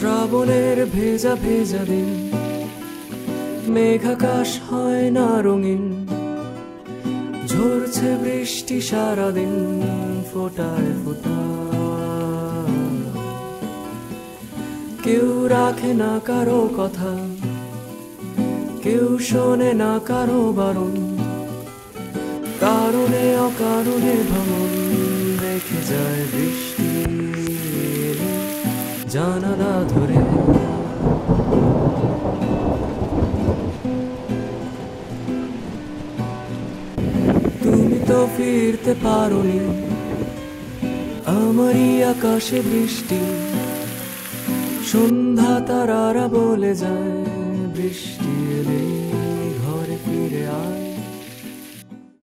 শ্রাবণের ভেজা ভেজা দিন, মেঘাকাশ হয় না রঙিন, ঝরছে বৃষ্টি সারাদিন ফোটায় ফোটায়। কেউ রাখে না কারো কথা, কেউ শোনে না কারো বারণ, কারণে অকারণে ভ্রমণ রেখে যায় বৃষ্টি জানালা ধরে। তুমি তো ফিরতে পারোনি, আমারই আকাশে বৃষ্টি, সন্ধ্যা তারারা বলে যায় বৃষ্টি